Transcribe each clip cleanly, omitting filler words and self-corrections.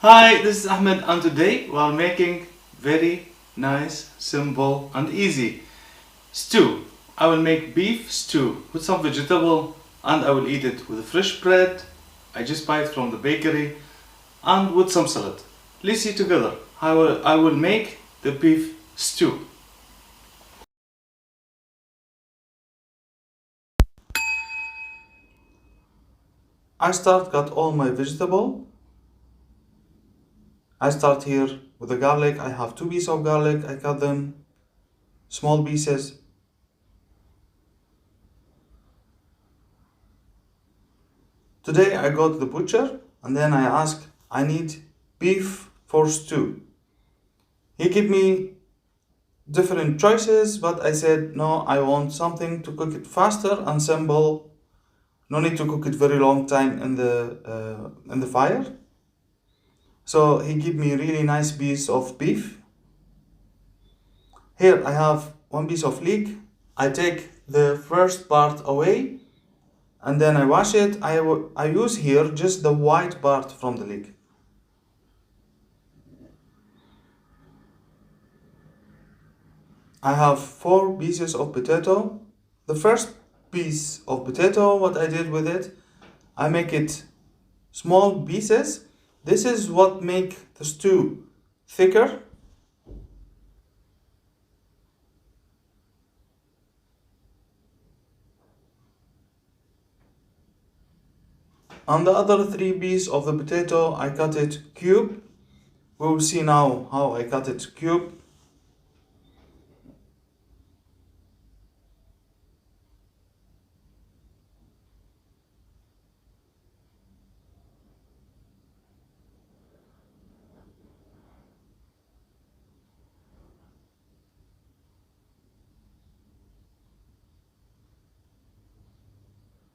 Hi, this is Ahmed and today we are making very nice, simple and easy stew. I will make beef stew with some vegetable and I will eat it with fresh bread I just buy it from the bakery and with some salad. Let's see together how I will make the beef stew. I start cut all my vegetable. I start here with the garlic. I have 2 pieces of garlic. I cut them small pieces. Today I go to the butcher and then I ask I need beef for stew. He gave me different choices, but I said no, I want something to cook it faster and simple. No need to cook it very long time in the fire. So he gave me really nice piece of beef. Here I have 1 piece of leg. I take the first part away and then I wash it. I use here just the white part from the leg. I have 4 pieces of potato. The first piece of potato, what I did with it, I make it small pieces. This is what make the stew thicker. On the other 3 pieces of the potato, I cut it cube. We will see now how I cut it cube.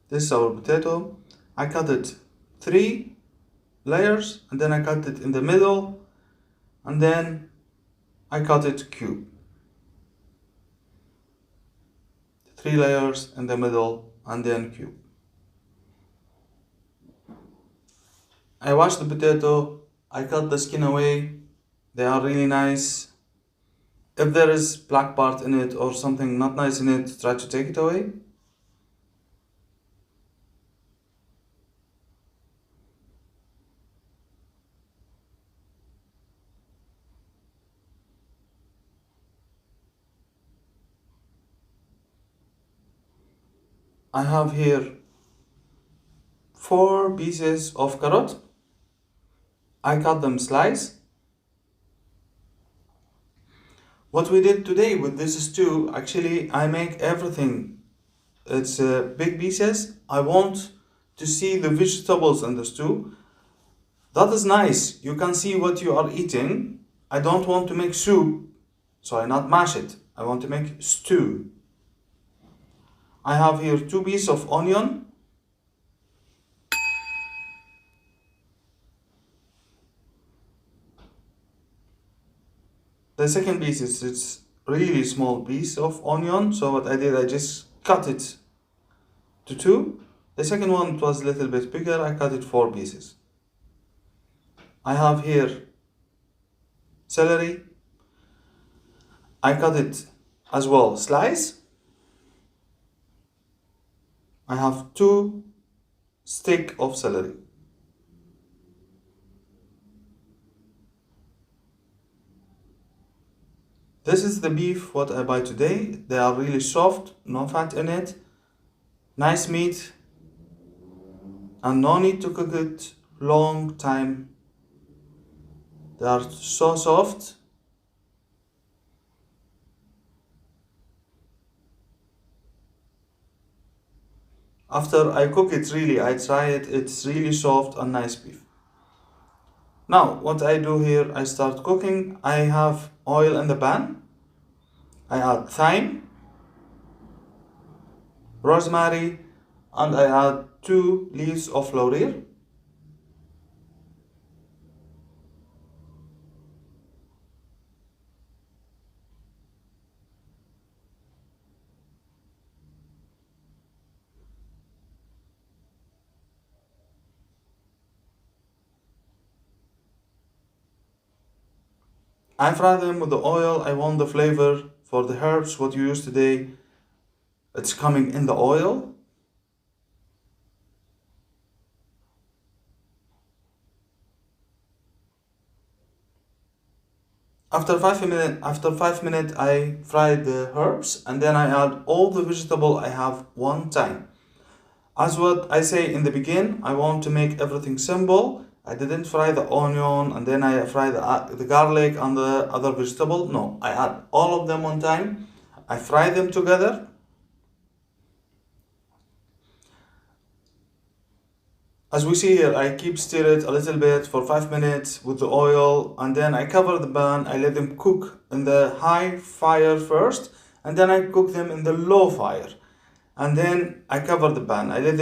This is our potato. I cut it 3 layers and then I cut it in the middle and then I cut it cube. 3 layers in the middle and then cube. I wash the potato. I cut the skin away. They are really nice. If there is black part in it or something not nice in it, try to take it away. I have here 4 pieces of carrot. I cut them slice. What we did today with this stew, actually I make everything. It's big pieces. I want to see the vegetables in the stew. That is nice. You can see what you are eating. I don't want to make soup, so I not mash it. I want to make stew. I have here 2 pieces of onion. The second piece is it's really small piece of onion. So what I did, I just cut it to 2. The second one was a little bit bigger. I cut it 4 pieces. I have here celery. I cut it as well slice. I have 2 sticks of celery. This is the beef what I buy today. They are really soft, no fat in it, nice meat, and no need to cook it long time. They are so soft. After I cook it, really, I try it, it's really soft and nice beef. Now, what I do here, I start cooking. I have oil in the pan. I add thyme, rosemary, and I add 2 leaves of laurel. I fry them with the oil. I want the flavor for the herbs, what you use today, it's coming in the oil. After 5 minutes, I fry the herbs and then I add all the vegetable I have one time. As what I say in the beginning, I want to make everything simple. I didn't fry the onion and then I fry the garlic and the other vegetable. No, I add all of them one time. I fry them together. As we see here, I keep stir it a little bit for 5 minutes with the oil and then I cover the pan. I let them cook in the high fire first and then I cook them in the low fire. And then I cover the pan. I let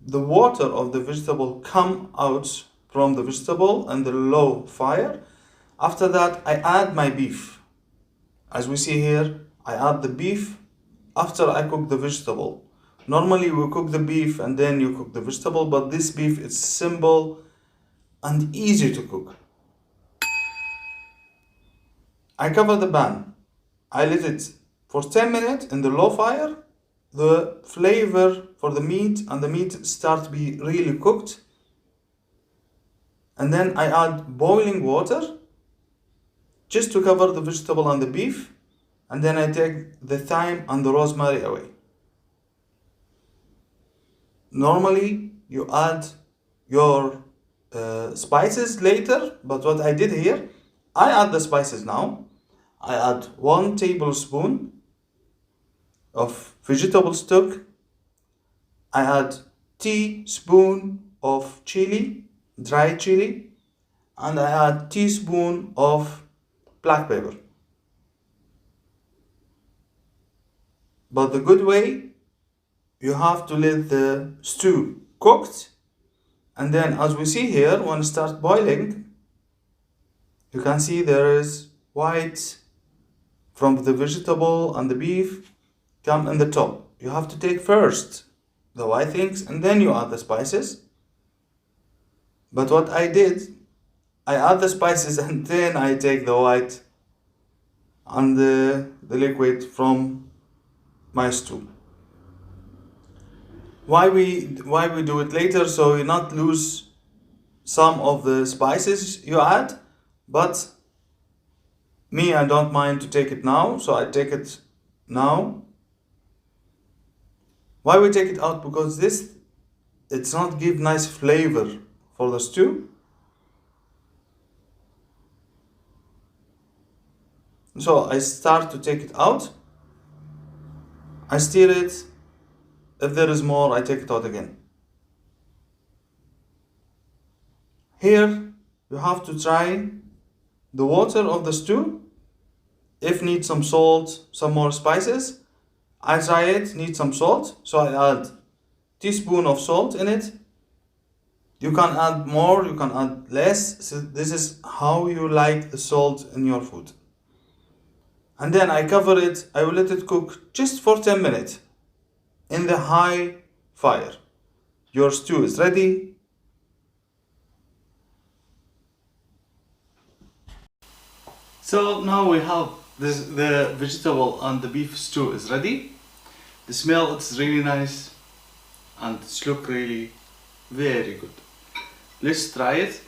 the water of the vegetable come out from the vegetable and the low fire. After that, I add my beef. As we see here, I add the beef after I cook the vegetable. Normally we cook the beef and then you cook the vegetable, but this beef is simple and easy to cook. I cover the pan. I let it for 10 minutes in the low fire. The flavor for the meat and the meat start to be really cooked. And then I add boiling water just to cover the vegetable and the beef. And then I take the thyme and the rosemary away. Normally you add your spices later, but what I did here, I add the spices now. I add 1 tablespoon of vegetable stock. I add teaspoon of chili, dry chili, and I add teaspoon of black pepper. But the good way, you have to let the stew cooked, and then as we see here, when it starts boiling, you can see there is white from the vegetable and the beef come in the top. You have to take first the white things and then you add the spices. But what I did, I add the spices and then I take the white and the liquid from my stew. Why we do it later, so you not lose some of the spices you add, but me, I don't mind to take it now, so I take it now. Why we take it out? Because it's not give nice flavor for the stew. So I start to take it out. I stir it. If there is more, I take it out again. Here, you have to try the water of the stew. If need some salt, some more spices, I try it, need some salt. So I add teaspoon of salt in it. You can add more, you can add less. So this is how you like the salt in your food. And then I cover it, I will let it cook just for 10 minutes in the high fire. Your stew is ready. So now we have the vegetable and the beef stew is ready. The smell is really nice and it's look really very good. Let's try it.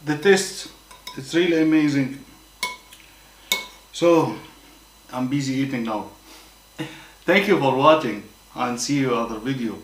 The taste, it's really amazing. So I'm busy eating now. Thank you for watching and see you other video.